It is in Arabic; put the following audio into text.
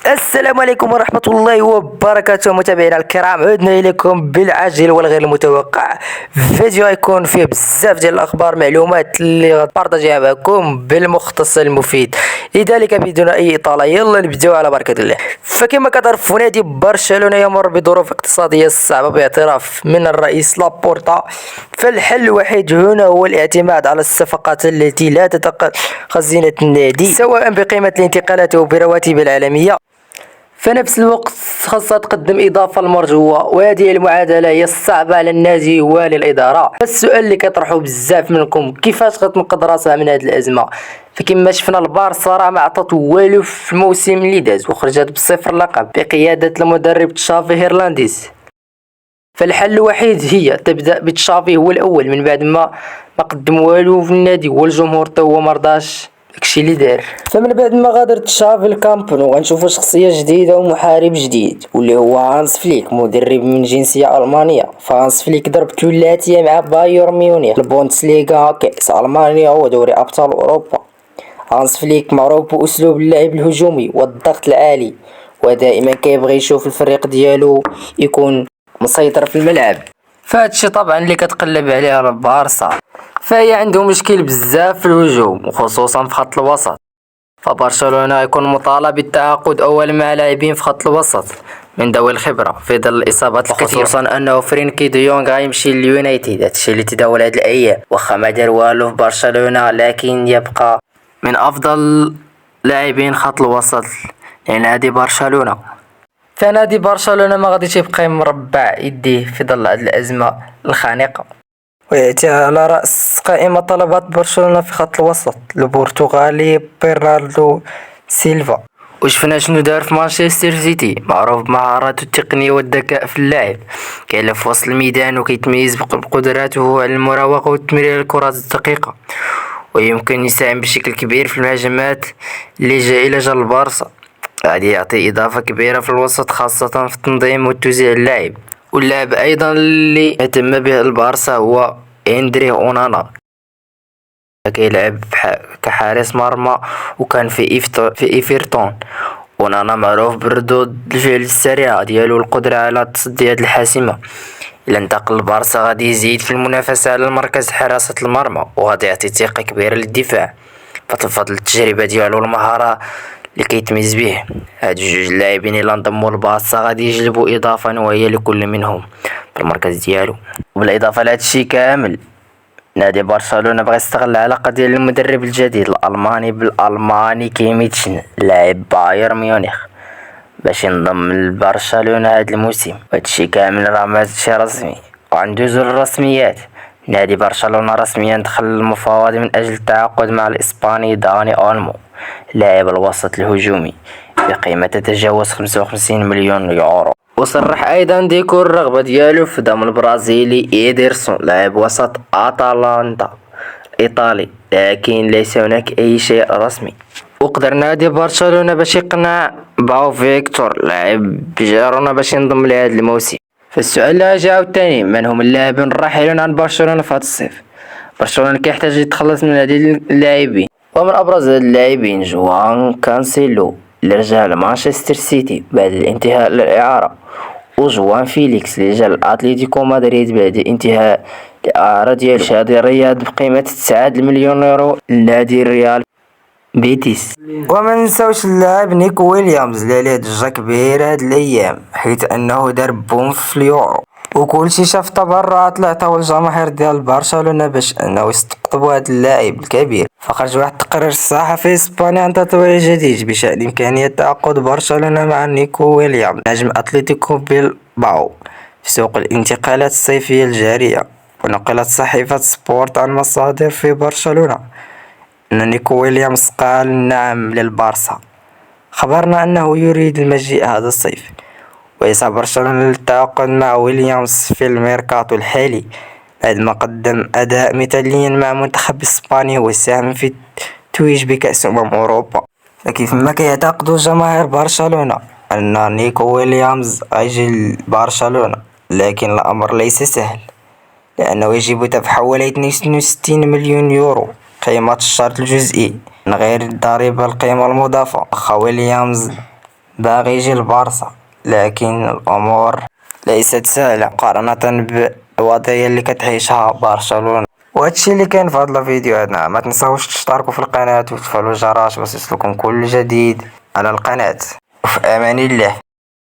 السلام عليكم ورحمة الله وبركاته متابعينا الكرام، عدنا إليكم بالعاجل والغير المتوقع. فيديو يكون فيه بزاف ديال الأخبار معلومات اللي غنبارطاجيها معكم بالمختصر المفيد. لذلك بدون أي إطالة يلا نبداو على بركة الله. فكما كتعرفوا نادي برشلونة يمر بظروف اقتصادية صعبة باعتراف من الرئيس لابورتا، فالحل الوحيد هنا هو الاعتماد على الصفقات التي لا تتقل خزينة النادي سواء بقيمة الانتقالات أو برواتب العالمية. فنفس الوقت خاصها تقدم إضافة المرجوة، وهذه المعادلة هي الصعبة على النادي والإدارة. فالسؤال اللي كيطرحوا بزاف منكم كيفاش غتنقذ راسها من هذه الأزمة؟ فكما شفنا البارسا راه ما عطات والو في الموسم اللي داز وخرجت بصفر لقب بقيادة المدرب تشافي هيرلانديز. فالحل الوحيد هي تبدا بتشافي هو الاول من بعد ما قدم والو في النادي والجمهور تا هو مرضاش داكشي اللي دار. فمن بعد ما غادر تشافي الكامب نو غنشوفوا شخصيه جديده ومحارب جديد واللي هو هانس فليك، مدرب من جنسيه المانيا. فهانس فليك ضرب ثلاثيه مع بايرن ميونخ، البوندسليغا، كاس المانيا ودوري ابطال اوروبا. هانس فليك معروف باسلوب اللعب الهجومي والضغط العالي، ودائما كيبغي يشوف الفريق ديالو يكون مسيطر في الملعب. فهادشي طبعا اللي كتقلب عليه البارسا، فهي عنده مشكل بزاف في الهجوم وخصوصا في خط الوسط. فبرشلونة يكون مطالب بالتعاقد أول مع لاعبين في خط الوسط من ذوي الخبرة في ظل الإصابات الكثيرة، خصوصا أنه فرينكي ديونغ غيمشي لليونايتد، هادشي اللي تداول هاد الأيام. واخا ما دار والو في برشلونة لكن يبقى من أفضل لاعبين خط الوسط لنادي برشلونة. فنادي برشلونة ما غاديش يبقى مربع يديه في ظل هذه الأزمة الخانقة، ويأتي على رأس قائمة طلبات برشلونة في خط الوسط البرتغالي برناردو سيلفا. وشفنا شنو دار في مانشستر سيتي، معروف بمهاراته التقنية والذكاء في اللعب، كيلعب في وسط الميدان وكيتميز بقدراته على المراوغة والتمرير الكرات الدقيقة، ويمكن يساهم بشكل كبير في الهجمات اللي جائلة جال البارسا. غادي يعطي إضافة كبيرة في الوسط خاصة في التنظيم وتوزيع اللعب. واللاعب أيضا اللي اهتم به البارسا هو إندري أونانا، كيلعب كحارس مرمى وكان في إيفرتون. أونانا معروف بردود الفعل السريعة ديالو والقدرة على التصديات الحاسمة. إلا انتقل البارسا غادي يزيد في المنافسة على المركز حراسة المرمى، وغادي يعطي ثقة كبيرة للدفاع فضل التجربة ديالو والمهارة اللي كيتميز به. هاد جوج اللاعبين اللي انضموا للبارسا غادي يجلبوا اضافه نوعيه لكل منهم في المركز ديالو. وبالاضافه لهذا الشيء كامل نادي برشلونه بغى يستغل العلاقه ديال المدرب الجديد الالماني بالالماني كيميتشن لاعب بايرن ميونخ باش ينضم لبرشلونه هذا الموسم. وهذا الشيء كامل راه ماشي رسمي وعنده زر الرسميات. نادي برشلونه رسميا دخل المفاوضات من اجل التعاقد مع الاسباني داني اولمو لاعب الوسط الهجومي بقيمة تتجاوز 55 مليون يورو. وصرح ايضا ديكو الرغبة ديالو في ضم البرازيلي إيدرسون لاعب وسط اتلانتا ايطالي، لكن ليس هناك اي شيء رسمي. وقدر نادي برشلونة باش يقنع باو فيكتور لاعب جيرونا باش ينضم لهذا الموسم. فالسؤال اللي جاء الثاني، من هم اللاعبين الراحلون عن برشلونة في هذا الصيف؟ برشلونة كيحتاج يتخلص من هذه اللاعبين، ومن ابرز هاد اللاعبين جوان كانسيلو اللي رجع لمانشستر سيتي بعد الانتهاء للإعارة، وجوان فيليكس اللي جا لأتليتيكو مدريد بعد انتهاء الإعارة ديالو. شادي رياض بقيمة 9 مليون يورو لنادي ريال بيتيس. وما نساوش اللاعب نيكو ويليامز اللي عليه ضجة كبيرة هاد الأيام حيث أنه دار بوم في اليورو، وكلشي شاف التبرعات اللي عطاو الجماهير ديال برشلونة باش انه يستقطبوا هاد اللاعب الكبير. فخرج واحد التقرير صحفي اسباني عن تطوير جديد بشأن إمكانية تعاقد برشلونة مع نيكو ويليامز نجم أتلتيكو بيلباو في سوق الانتقالات الصيفية الجارية. ونقلت صحيفة سبورت عن مصادر في برشلونة أن نيكو ويليامز قال نعم للبارسا. خبرنا أنه يريد المجيء هذا الصيف، ويسعى برشلونة للتعاقد مع ويليامز في الميركاتو الحالي بعد ما قدم أداء مثاليا مع منتخب إسبانيا وساهم في التتويج بكأس أوروبا. فكيف ما كيعتقد جماهير برشلونة أن نيكو ويليامز غيجي لبرشلونة، لكن الأمر ليس سهل لأنه يجب دفع حوالي 62 مليون يورو قيمة الشرط الجزئي من غير الضريبة القيمة المضافة. ويليامز باغي يجي البارسا، لكن الأمور ليست سهلة مقارنة بالوضعية اللي كتعيشها برشلونة. وهادشي اللي كاين في هاد الفيديو هذا. ما تنساوش تشتركوا في القناة وتفعلوا الجرس باش يوصلكم كل جديد على القناة. وفي امان الله.